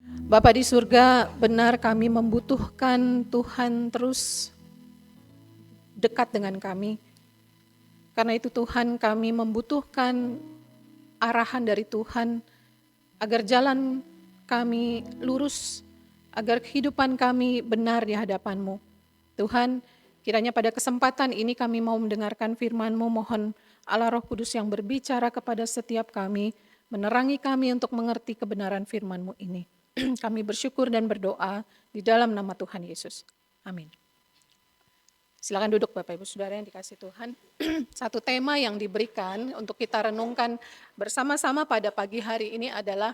Bapa di surga, benar kami membutuhkan Tuhan terus dekat dengan kami. Karena itu Tuhan, kami membutuhkan arahan dari Tuhan agar jalan kami lurus, agar kehidupan kami benar di hadapan-Mu. Tuhan, kiranya pada kesempatan ini kami mau mendengarkan firman-Mu, mohon Allah Roh Kudus yang berbicara kepada setiap kami, menerangi kami untuk mengerti kebenaran firman-Mu ini. Kami bersyukur dan berdoa di dalam nama Tuhan Yesus. Amin. Silakan duduk Bapak Ibu Saudara yang dikasih Tuhan. Satu tema yang diberikan untuk kita renungkan bersama-sama pada pagi hari ini adalah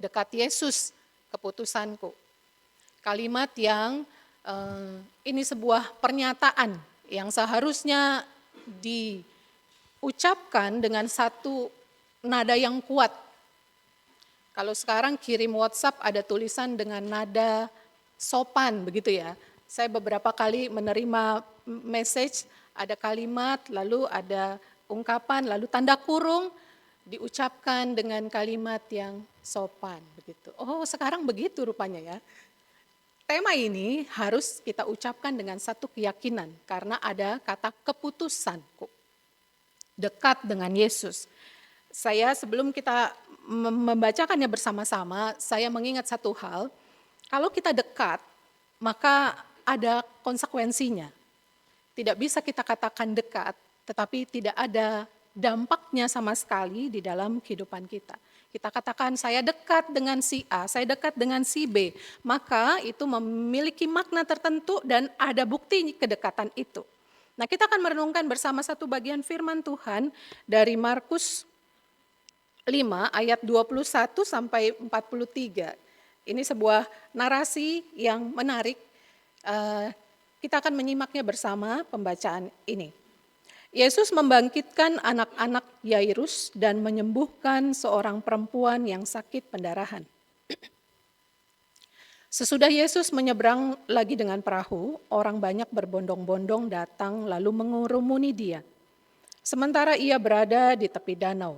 dekat Yesus, keputusanku. Kalimat yang ini sebuah pernyataan yang seharusnya diucapkan dengan satu nada yang kuat. Kalau sekarang kirim WhatsApp ada tulisan dengan nada sopan begitu ya. Saya beberapa kali menerima message, ada kalimat, lalu ada ungkapan, lalu tanda kurung diucapkan dengan kalimat yang sopan begitu. Oh, sekarang begitu rupanya ya. Tema ini harus kita ucapkan dengan satu keyakinan karena ada kata keputusanku. Dekat dengan Yesus. Saya sebelum kita membacakannya bersama-sama, saya mengingat satu hal, kalau kita dekat, maka ada konsekuensinya. Tidak bisa kita katakan dekat, tetapi tidak ada dampaknya sama sekali di dalam kehidupan kita. Kita katakan saya dekat dengan si A, saya dekat dengan si B, maka itu memiliki makna tertentu dan ada bukti kedekatan itu. Nah, kita akan merenungkan bersama satu bagian firman Tuhan dari Markus 5 ayat 21 sampai 43. Ini sebuah narasi yang menarik. Kita akan menyimaknya bersama pembacaan ini. Yesus membangkitkan anak-anak Yairus dan menyembuhkan seorang perempuan yang sakit pendarahan. Sesudah Yesus menyeberang lagi dengan perahu, orang banyak berbondong-bondong datang lalu mengurumuni dia. Sementara ia berada di tepi danau,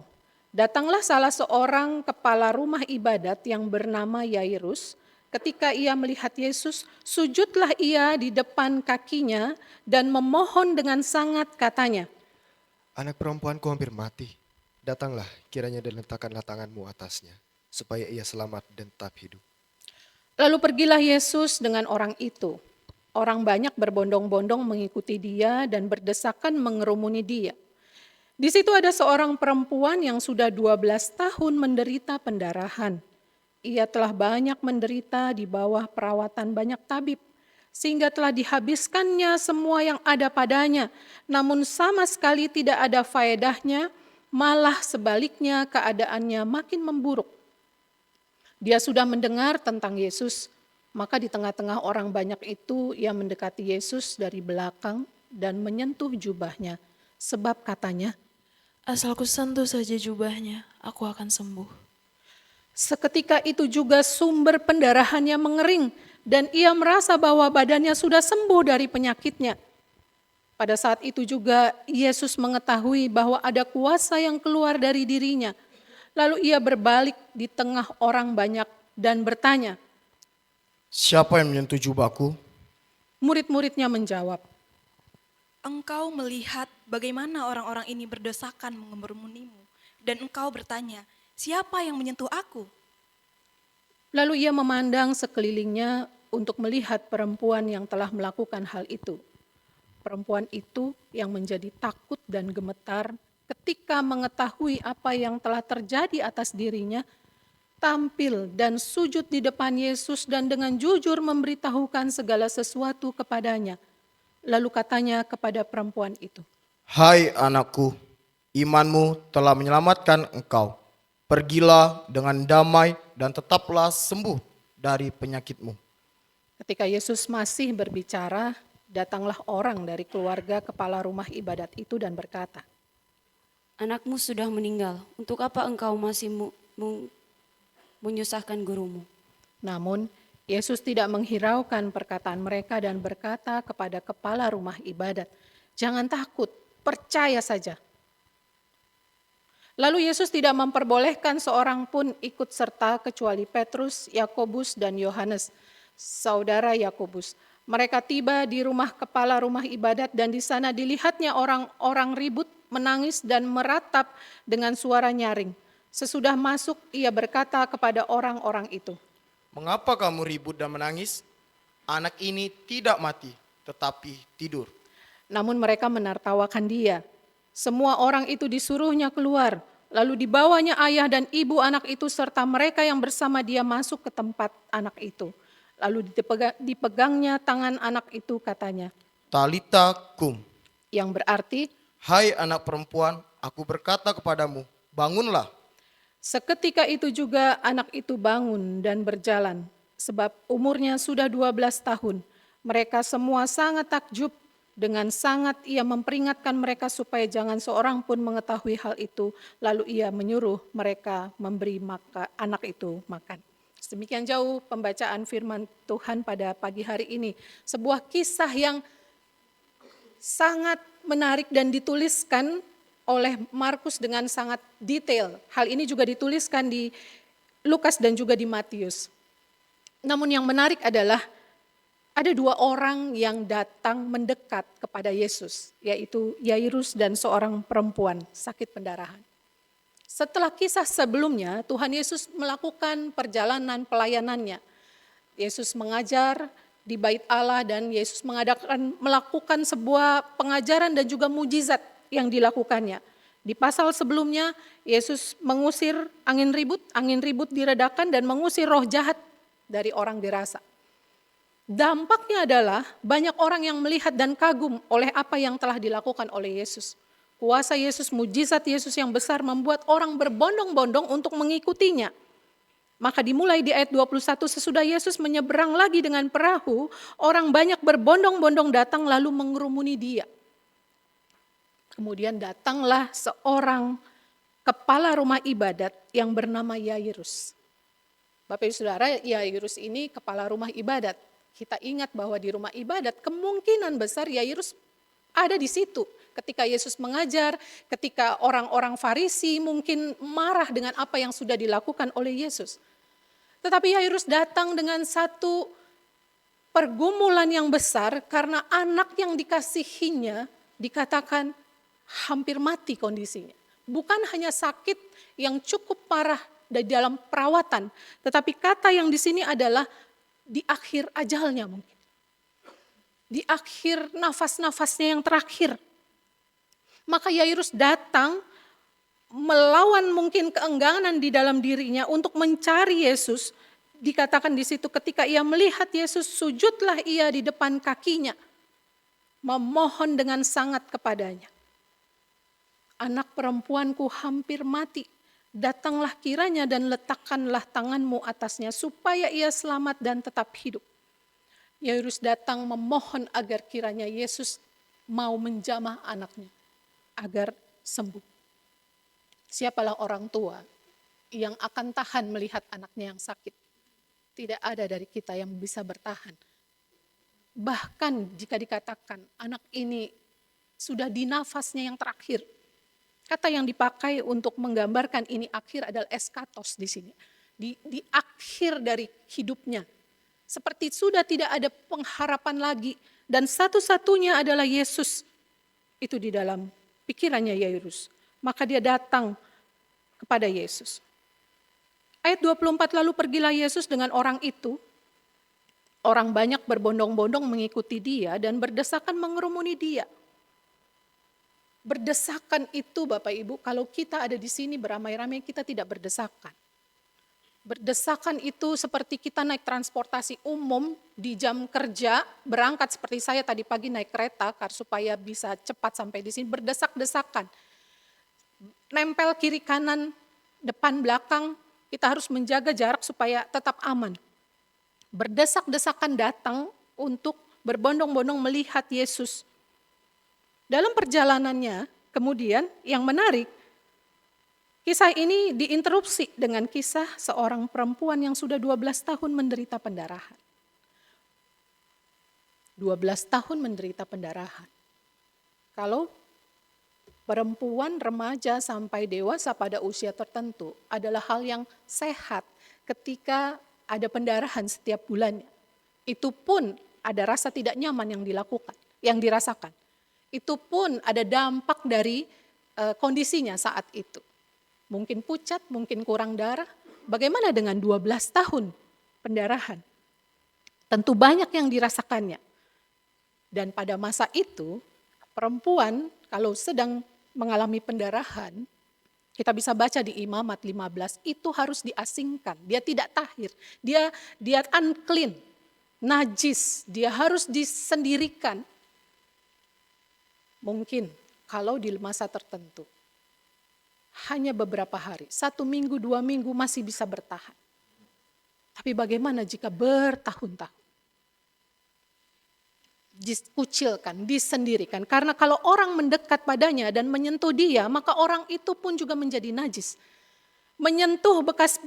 datanglah salah seorang kepala rumah ibadat yang bernama Yairus. Ketika ia melihat Yesus, sujudlah ia di depan kakinya dan memohon dengan sangat katanya, Anak perempuanku hampir mati. Datanglah, kiranya dan letakkanlah tanganmu atasnya, supaya ia selamat dan tetap hidup. Lalu pergilah Yesus dengan orang itu. Orang banyak berbondong-bondong mengikuti dia dan berdesakan mengerumuni dia. Di situ ada seorang perempuan yang sudah 12 tahun menderita pendarahan. Ia telah banyak menderita di bawah perawatan banyak tabib, sehingga telah dihabiskannya semua yang ada padanya, namun sama sekali tidak ada faedahnya, malah sebaliknya keadaannya makin memburuk. Dia sudah mendengar tentang Yesus, maka di tengah-tengah orang banyak itu ia mendekati Yesus dari belakang dan menyentuh jubahnya, sebab katanya, Asalku sentuh saja jubahnya, aku akan sembuh. seketika itu juga sumber pendarahannya mengering dan ia merasa bahwa badannya sudah sembuh dari penyakitnya. Pada saat itu juga Yesus mengetahui bahwa ada kuasa yang keluar dari dirinya. Lalu ia berbalik di tengah orang banyak dan bertanya. Siapa yang menyentuh jubahku? Murid-muridnya menjawab, Engkau melihat bagaimana orang-orang ini berdesakan mengerumunimu, dan engkau bertanya, siapa yang menyentuh aku? lalu ia memandang sekelilingnya untuk melihat perempuan yang telah melakukan hal itu. Perempuan itu yang menjadi takut dan gemetar ketika mengetahui apa yang telah terjadi atas dirinya, tampil dan sujud di depan Yesus dan dengan jujur memberitahukan segala sesuatu kepadanya. Lalu katanya kepada perempuan itu, Hai anakku, imanmu telah menyelamatkan engkau. Pergilah dengan damai dan tetaplah sembuh dari penyakitmu. ketika Yesus masih berbicara, datanglah orang dari keluarga kepala rumah ibadat itu dan berkata, Anakmu sudah meninggal, untuk apa engkau masih menyusahkan gurumu? namun Yesus tidak menghiraukan perkataan mereka dan berkata kepada kepala rumah ibadat, jangan takut, percaya saja. Lalu Yesus tidak memperbolehkan seorang pun ikut serta kecuali Petrus, Yakobus, dan Yohanes, saudara Yakobus. Mereka tiba di rumah kepala rumah ibadat dan di sana dilihatnya orang-orang ribut, menangis dan meratap dengan suara nyaring. Sesudah masuk ia berkata kepada orang-orang itu, Mengapa kamu ribut dan menangis? Anak ini tidak mati, tetapi tidur. namun mereka menertawakan dia. Semua orang itu disuruhnya keluar, lalu dibawanya ayah dan ibu anak itu serta mereka yang bersama dia masuk ke tempat anak itu. Lalu dipegangnya tangan anak itu katanya, Talita kum, yang berarti, hai anak perempuan, aku berkata kepadamu, bangunlah. seketika itu juga anak itu bangun dan berjalan, sebab umurnya sudah 12 tahun. Mereka semua sangat takjub, dengan sangat ia memperingatkan mereka supaya jangan seorang pun mengetahui hal itu. Lalu ia menyuruh mereka memberi anak itu makan. Demikian jauh pembacaan firman Tuhan pada pagi hari ini. Sebuah kisah yang sangat menarik dan dituliskan oleh Markus dengan sangat detail. Hal ini juga dituliskan di Lukas dan juga di Matius. Namun yang menarik adalah ada dua orang yang datang mendekat kepada Yesus, yaitu Yairus dan seorang perempuan sakit pendarahan. Setelah kisah sebelumnya, Tuhan Yesus melakukan perjalanan pelayanannya. Yesus mengajar di Bait Allah dan Yesus melakukan sebuah pengajaran dan juga mujizat yang dilakukannya. Di pasal sebelumnya, Yesus mengusir angin ribut diredakan dan mengusir roh jahat dari orang dirasa. Dampaknya adalah banyak orang yang melihat dan kagum oleh apa yang telah dilakukan oleh Yesus. Kuasa Yesus, mujizat Yesus yang besar membuat orang berbondong-bondong untuk mengikutinya. Maka dimulai di ayat 21, sesudah Yesus menyeberang lagi dengan perahu, orang banyak berbondong-bondong datang lalu mengerumuni dia. Kemudian datanglah seorang kepala rumah ibadat yang bernama Yairus. Bapak Ibu Saudara, Yairus ini kepala rumah ibadat. Kita ingat bahwa di rumah ibadat kemungkinan besar Yairus ada di situ. Ketika Yesus mengajar, ketika orang-orang Farisi mungkin marah dengan apa yang sudah dilakukan oleh Yesus. Tetapi Yairus datang dengan satu pergumulan yang besar karena anak yang dikasihinya dikatakan hampir mati kondisinya. Bukan hanya sakit yang cukup parah di dalam perawatan, tetapi kata yang di sini adalah di akhir ajalnya mungkin. Di akhir nafas-nafasnya yang terakhir. Maka Yairus datang melawan mungkin keengganan di dalam dirinya untuk mencari Yesus. Dikatakan di situ ketika ia melihat Yesus, sujudlah ia di depan kakinya. Memohon dengan sangat kepadanya. Anak perempuanku hampir mati. Datanglah kiranya dan letakkanlah tanganmu atasnya supaya ia selamat dan tetap hidup. Yairus datang memohon agar kiranya Yesus mau menjamah anaknya agar sembuh. Siapalah orang tua yang akan tahan melihat anaknya yang sakit? Tidak ada dari kita yang bisa bertahan. Bahkan jika dikatakan anak ini sudah di nafasnya yang terakhir, kata yang dipakai untuk menggambarkan ini akhir adalah eskatos di sini. Di akhir dari hidupnya. Seperti sudah tidak ada pengharapan lagi. Dan satu-satunya adalah Yesus. Itu di dalam pikirannya Yairus. Maka dia datang kepada Yesus. Ayat 24, lalu pergilah Yesus dengan orang itu. Orang banyak berbondong-bondong mengikuti dia dan berdesakan mengerumuni dia. Berdesakan itu Bapak Ibu, kalau kita ada di sini beramai-ramai kita tidak berdesakan. Berdesakan itu seperti kita naik transportasi umum di jam kerja, berangkat seperti saya tadi pagi naik kereta supaya bisa cepat sampai di sini, berdesak-desakan. Nempel kiri kanan, depan belakang, kita harus menjaga jarak supaya tetap aman. Berdesak-desakan datang untuk berbondong-bondong melihat Yesus. Dalam perjalanannya, kemudian yang menarik, kisah ini diinterupsi dengan kisah seorang perempuan yang sudah 12 tahun menderita pendarahan. 12 tahun menderita pendarahan. Kalau Perempuan, remaja, sampai dewasa pada usia tertentu adalah hal yang sehat ketika ada pendarahan setiap bulannya. Itu pun ada rasa tidak nyaman yang dilakukan, yang dirasakan. Itu pun ada dampak dari kondisinya saat itu. Mungkin pucat, mungkin kurang darah. Bagaimana dengan 12 tahun pendarahan? Tentu banyak yang dirasakannya. Dan pada masa itu, perempuan kalau sedang mengalami pendarahan, kita bisa baca di Imamat 15, itu harus diasingkan. Dia tidak tahir, dia unclean, najis, dia harus disendirikan. Mungkin kalau di masa tertentu, hanya beberapa hari, 1 minggu, 2 minggu masih bisa bertahan. Tapi bagaimana jika bertahun-tahun? Dikucilkan, disendirikan. Karena kalau orang mendekat padanya dan menyentuh dia, maka orang itu pun juga menjadi najis. Menyentuh bekas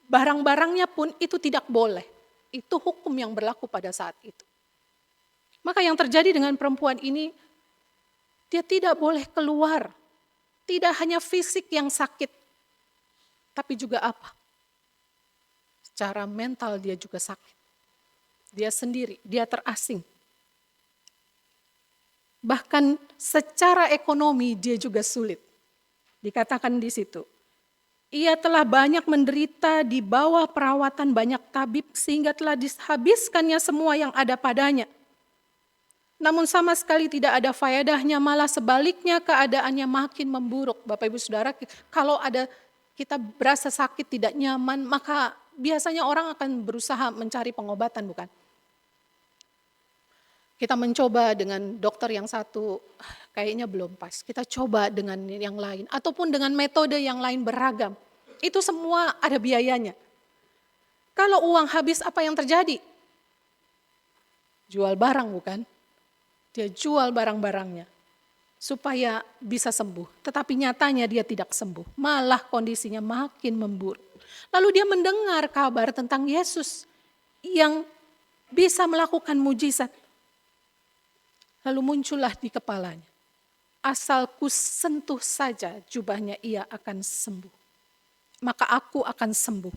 barang-barangnya pun itu tidak boleh. Itu hukum yang berlaku pada saat itu. Maka yang terjadi dengan perempuan ini, dia tidak boleh keluar. Tidak hanya fisik yang sakit, tapi juga apa? Secara mental dia juga sakit. Dia sendiri, dia terasing. Bahkan secara ekonomi dia juga sulit. Dikatakan di situ, ia telah banyak menderita di bawah perawatan banyak tabib sehingga telah dihabiskannya semua yang ada padanya. Namun sama sekali tidak ada faedahnya, malah sebaliknya keadaannya makin memburuk. Bapak Ibu Saudara, kalau ada kita berasa sakit tidak nyaman, maka biasanya orang akan berusaha mencari pengobatan, bukan? Kita mencoba dengan dokter yang satu, kayaknya belum pas. Kita coba dengan yang lain, ataupun dengan metode yang lain beragam. Itu semua ada biayanya. Kalau uang habis, apa yang terjadi? Jual barang, bukan? Dia jual barang-barangnya supaya bisa sembuh. Tetapi nyatanya dia tidak sembuh. Malah kondisinya makin memburuk. Lalu dia mendengar kabar tentang Yesus yang bisa melakukan mujizat. Lalu muncullah di kepalanya, asal ku sentuh saja jubahnya ia akan sembuh. Maka aku akan sembuh.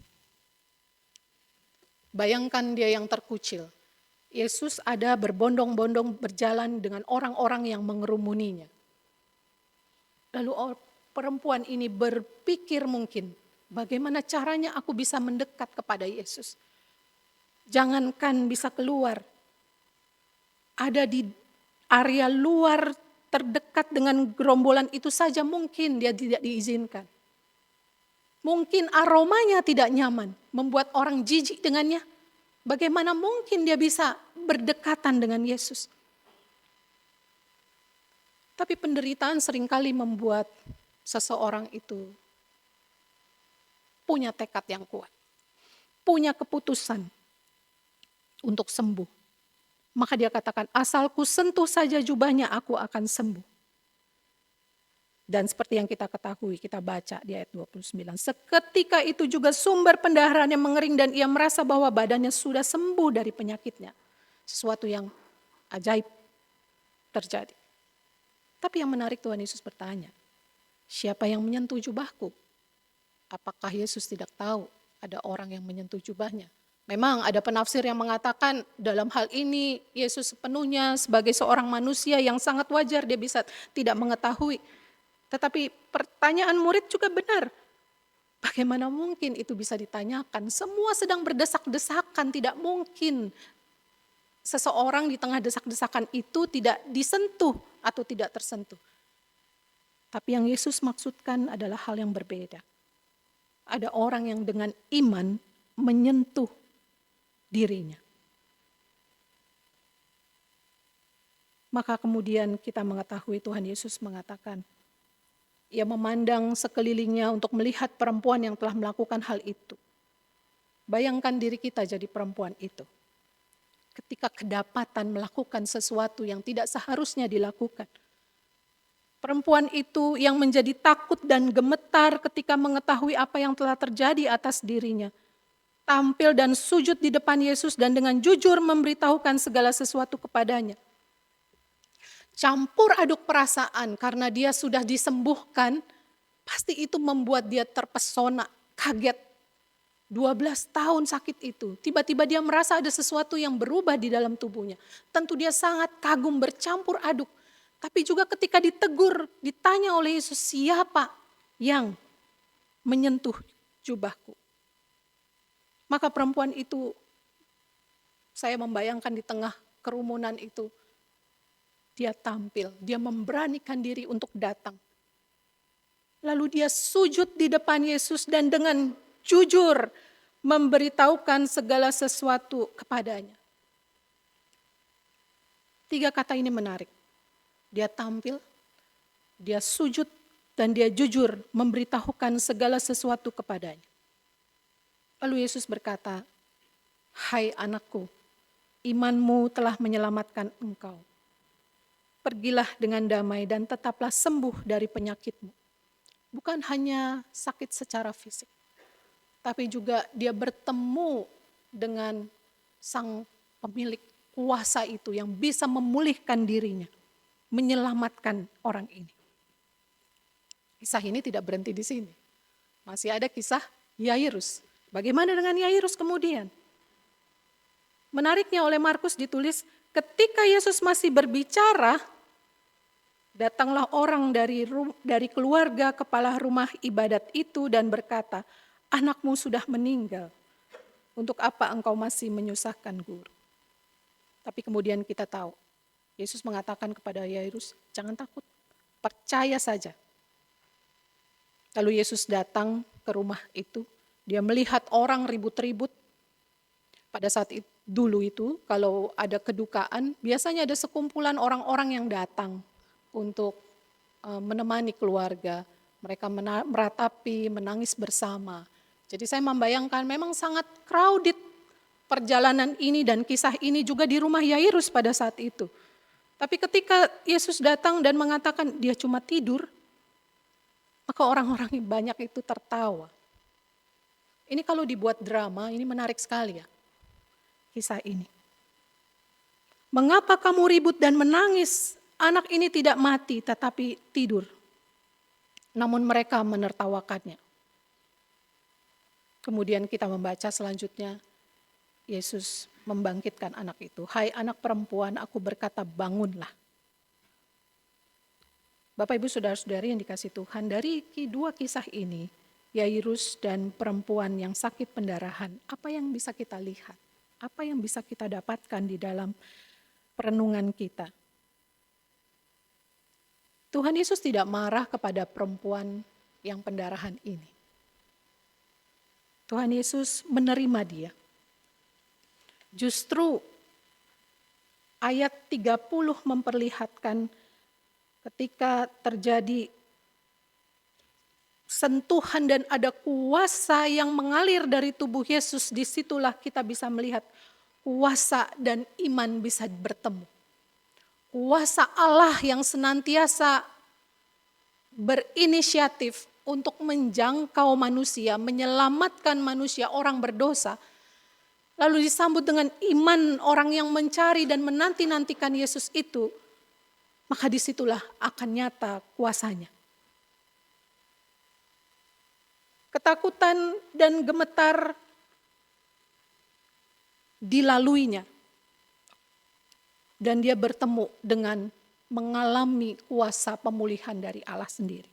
Bayangkan dia yang terkucil. Yesus ada berbondong-bondong berjalan dengan orang-orang yang mengerumuninya. Lalu perempuan ini berpikir mungkin, bagaimana caranya aku bisa mendekat kepada Yesus. Jangankan bisa keluar, ada di area luar terdekat dengan gerombolan itu saja mungkin dia tidak diizinkan. Mungkin aromanya tidak nyaman, membuat orang jijik dengannya. Bagaimana mungkin dia bisa berdekatan dengan Yesus? Tapi penderitaan seringkali membuat seseorang itu punya tekad yang kuat. Punya keputusan untuk sembuh. Maka dia katakan, asalku sentuh saja jubahnya aku akan sembuh. Dan seperti yang kita ketahui, kita baca di ayat 29. Seketika itu juga sumber pendarahannya mengering dan ia merasa bahwa badannya sudah sembuh dari penyakitnya. Sesuatu yang ajaib terjadi. Tapi yang menarik Tuhan Yesus bertanya, siapa yang menyentuh jubahku? Apakah Yesus tidak tahu ada orang yang menyentuh jubahnya? Memang ada penafsir yang mengatakan dalam hal ini Yesus sepenuhnya sebagai seorang manusia yang sangat wajar dia bisa tidak mengetahui. Tetapi pertanyaan murid juga benar. Bagaimana mungkin itu bisa ditanyakan? Semua sedang berdesak-desakan, tidak mungkin seseorang di tengah desak-desakan itu tidak disentuh atau tidak tersentuh. Tapi yang Yesus maksudkan adalah hal yang berbeda. Ada orang yang dengan iman menyentuh dirinya. Maka kemudian kita mengetahui Tuhan Yesus mengatakan, ia memandang sekelilingnya untuk melihat perempuan yang telah melakukan hal itu. Bayangkan diri kita jadi perempuan itu. Ketika kedapatan melakukan sesuatu yang tidak seharusnya dilakukan. Perempuan itu yang menjadi takut dan gemetar ketika mengetahui apa yang telah terjadi atas dirinya. Tampil dan sujud di depan Yesus dan dengan jujur memberitahukan segala sesuatu kepadanya. campur aduk perasaan karena dia sudah disembuhkan, pasti itu membuat dia terpesona, kaget. 12 tahun sakit itu, tiba-tiba dia merasa ada sesuatu yang berubah di dalam tubuhnya. Tentu dia sangat kagum, bercampur aduk. Tapi juga ketika ditegur, ditanya oleh Yesus, siapa yang menyentuh jubahku? Maka perempuan itu, saya membayangkan di tengah kerumunan itu, dia tampil, dia memberanikan diri untuk datang. Lalu dia sujud di depan Yesus dan dengan jujur memberitahukan segala sesuatu kepadanya. 3 kata ini menarik. Dia tampil, dia sujud, dan dia jujur memberitahukan segala sesuatu kepadanya. Lalu Yesus berkata, "Hai anakku, imanmu telah menyelamatkan engkau. Pergilah dengan damai dan tetaplah sembuh dari penyakitmu." Bukan hanya sakit secara fisik, tapi juga dia bertemu dengan sang pemilik kuasa itu yang bisa memulihkan dirinya, menyelamatkan orang ini. Kisah ini tidak berhenti di sini. Masih ada kisah Yairus. Bagaimana dengan Yairus kemudian? Menariknya oleh Markus ditulis, ketika Yesus masih berbicara, datanglah orang dari keluarga kepala rumah ibadat itu dan berkata, "Anakmu sudah meninggal. Untuk apa engkau masih menyusahkan guru?" Tapi kemudian kita tahu, Yesus mengatakan kepada Yairus, "Jangan takut, percaya saja." Lalu Yesus datang ke rumah itu, dia melihat orang ribut-ribut. Pada saat dulu itu, kalau ada kedukaan, biasanya ada sekumpulan orang-orang yang datang untuk menemani keluarga. Mereka meratapi, menangis bersama. Jadi saya membayangkan memang sangat crowded perjalanan ini dan kisah ini juga di rumah Yairus pada saat itu. Tapi ketika Yesus datang dan mengatakan dia cuma tidur, maka orang-orang banyak itu tertawa. Ini kalau dibuat drama, ini menarik sekali ya, kisah ini. "Mengapa kamu ribut dan menangis? Anak ini tidak mati tetapi tidur." Namun mereka menertawakannya. Kemudian kita membaca selanjutnya, Yesus membangkitkan anak itu. "Hai anak perempuan, aku berkata bangunlah." Bapak ibu saudara-saudari yang dikasihi Tuhan, dari kedua kisah ini, Yairus dan perempuan yang sakit pendarahan, apa yang bisa kita lihat? Apa yang bisa kita dapatkan di dalam perenungan kita? Tuhan Yesus tidak marah kepada perempuan yang pendarahan ini. Tuhan Yesus menerima dia. Justru ayat 30 memperlihatkan ketika terjadi sentuhan dan ada kuasa yang mengalir dari tubuh Yesus, disitulah kita bisa melihat kuasa dan iman bisa bertemu. Kuasa Allah yang senantiasa berinisiatif untuk menjangkau manusia, menyelamatkan manusia, orang berdosa. Lalu disambut dengan iman orang yang mencari dan menanti-nantikan Yesus itu, maka disitulah akan nyata kuasanya. Ketakutan dan gemetar dilaluinya. Dan dia bertemu dengan mengalami kuasa pemulihan dari Allah sendiri.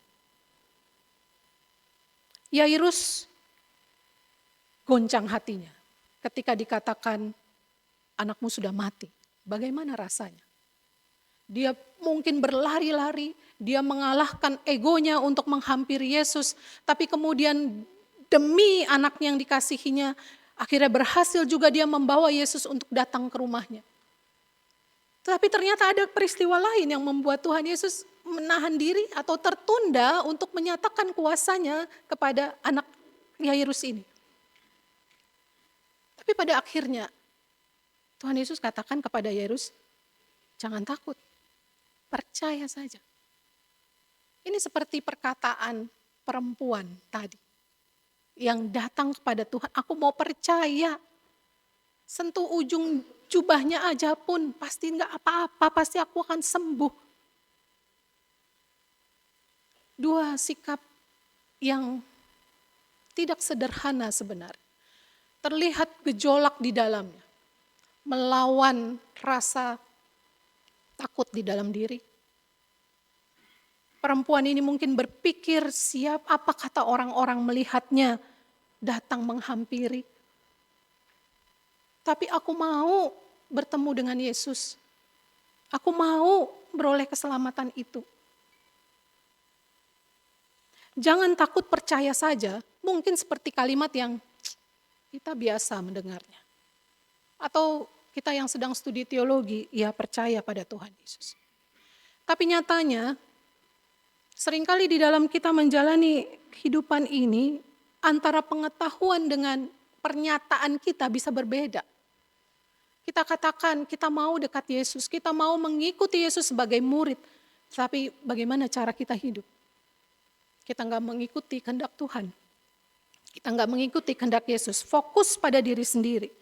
Yairus goncang hatinya ketika dikatakan anakmu sudah mati. Bagaimana rasanya? Dia mungkin berlari-lari, dia mengalahkan egonya untuk menghampiri Yesus, tapi kemudian demi anaknya yang dikasihinya, akhirnya berhasil juga dia membawa Yesus untuk datang ke rumahnya. Tapi ternyata ada peristiwa lain yang membuat Tuhan Yesus menahan diri atau tertunda untuk menyatakan kuasanya kepada anak Yairus ini. Tapi pada akhirnya Tuhan Yesus katakan kepada Yairus, "Jangan takut, percaya saja." Ini seperti perkataan perempuan tadi yang datang kepada Tuhan, "Aku mau percaya, sentuh ujung jubahnya aja pun pasti enggak apa-apa, pasti aku akan sembuh." Dua sikap yang tidak sederhana sebenarnya. Terlihat gejolak di dalamnya, melawan rasa takut di dalam diri. Perempuan ini mungkin berpikir siap apa kata orang-orang melihatnya datang menghampiri. Tapi aku mau bertemu dengan Yesus. Aku mau beroleh keselamatan itu. Jangan takut, percaya saja. Mungkin seperti kalimat yang kita biasa mendengarnya. Atau kita yang sedang studi teologi, ya percaya pada Tuhan Yesus. Tapi nyatanya, seringkali di dalam kita menjalani kehidupan ini, antara pengetahuan dengan pernyataan kita bisa berbeda. Kita katakan kita mau dekat Yesus, kita mau mengikuti Yesus sebagai murid. Tapi bagaimana cara kita hidup? Kita nggak mengikuti kehendak Tuhan. Kita nggak mengikuti kehendak Yesus, fokus pada diri sendiri.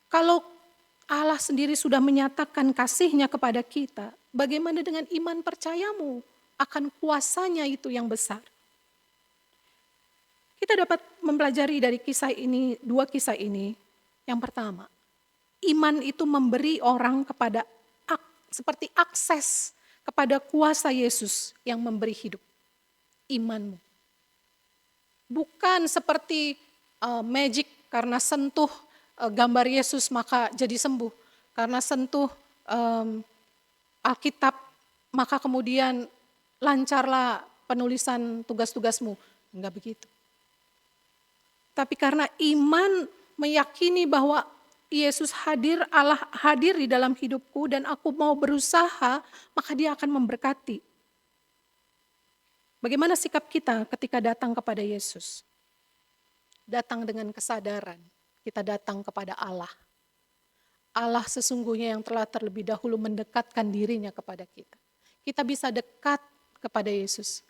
Kalau Allah sendiri sudah menyatakan kasih-Nya kepada kita, bagaimana dengan iman percayamu akan kuasanya itu yang besar? Kita dapat mempelajari dari kisah ini, dua kisah ini. Yang pertama, iman itu memberi orang kepada seperti akses kepada kuasa Yesus yang memberi hidup. Imanmu. Bukan seperti magic karena sentuh gambar Yesus maka jadi sembuh. Karena sentuh Alkitab maka kemudian lancarlah penulisan tugas-tugasmu. Enggak begitu. Tapi karena iman meyakini bahwa Yesus hadir, Allah hadir di dalam hidupku dan aku mau berusaha, maka Dia akan memberkati. Bagaimana sikap kita ketika datang kepada Yesus? Datang dengan kesadaran, kita datang kepada Allah. Allah sesungguhnya yang telah terlebih dahulu mendekatkan dirinya kepada kita. Kita bisa dekat kepada Yesus,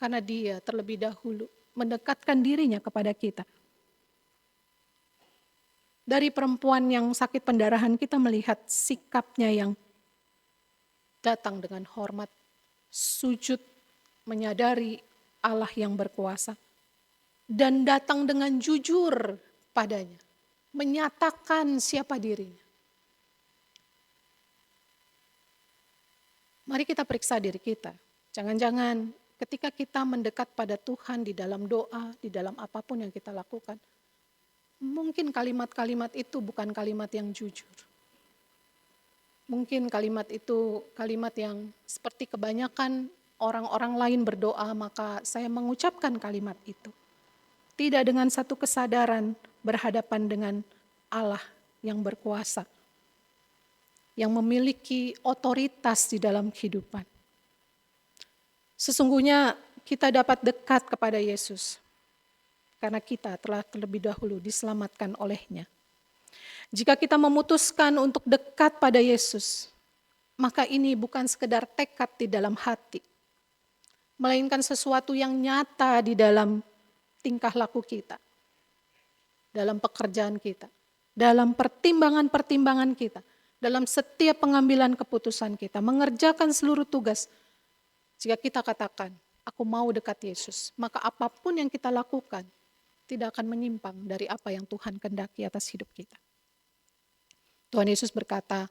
karena Dia terlebih dahulu mendekatkan dirinya kepada kita. Dari perempuan yang sakit pendarahan kita melihat sikapnya yang datang dengan hormat, sujud, menyadari Allah yang berkuasa. Dan datang dengan jujur padanya, menyatakan siapa dirinya. Mari kita periksa diri kita. Jangan-jangan ketika kita mendekat pada Tuhan di dalam doa, di dalam apapun yang kita lakukan, mungkin kalimat-kalimat itu bukan kalimat yang jujur. Mungkin kalimat itu kalimat yang seperti kebanyakan orang-orang lain berdoa, maka saya mengucapkan kalimat itu. Tidak dengan satu kesadaran berhadapan dengan Allah yang berkuasa, yang memiliki otoritas di dalam kehidupan. Sesungguhnya kita dapat dekat kepada Yesus, karena kita telah terlebih dahulu diselamatkan oleh-Nya. Jika kita memutuskan untuk dekat pada Yesus, maka ini bukan sekedar tekad di dalam hati, melainkan sesuatu yang nyata di dalam tingkah laku kita, dalam pekerjaan kita, dalam pertimbangan-pertimbangan kita, dalam setiap pengambilan keputusan kita, mengerjakan seluruh tugas. Jika kita katakan, aku mau dekat Yesus, maka apapun yang kita lakukan, tidak akan menyimpang dari apa yang Tuhan kehendaki atas hidup kita. Tuhan Yesus berkata,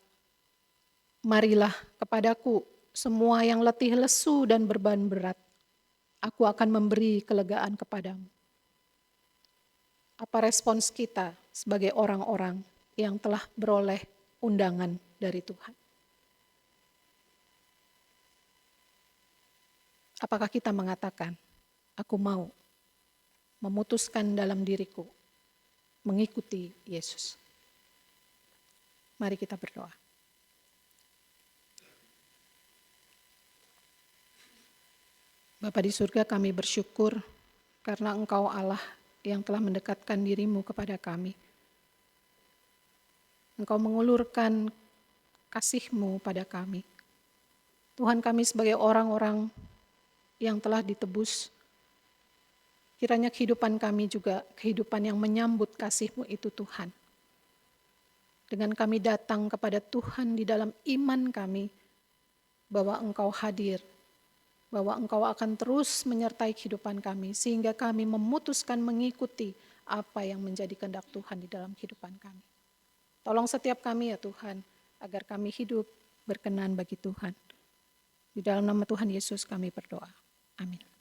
marilah kepadaku semua yang letih lesu dan beban berat. Aku akan memberi kelegaan kepadamu. Apa respons kita sebagai orang-orang yang telah beroleh undangan dari Tuhan? Apakah kita mengatakan, aku mau memutuskan dalam diriku mengikuti Yesus? Mari kita berdoa. Bapa di surga, kami bersyukur karena Engkau Allah yang telah mendekatkan dirimu kepada kami. Engkau mengulurkan kasih-Mu pada kami. Tuhan, kami sebagai orang-orang yang telah ditebus, kiranya kehidupan kami juga kehidupan yang menyambut kasih-Mu itu Tuhan. Dengan kami datang kepada Tuhan di dalam iman kami, bahwa Engkau hadir bahwa Engkau akan terus menyertai kehidupan kami, sehingga kami memutuskan mengikuti apa yang menjadi kehendak Tuhan di dalam kehidupan kami. Tolong setiap kami ya Tuhan, agar kami hidup berkenan bagi Tuhan. Di dalam nama Tuhan Yesus kami berdoa. Amin.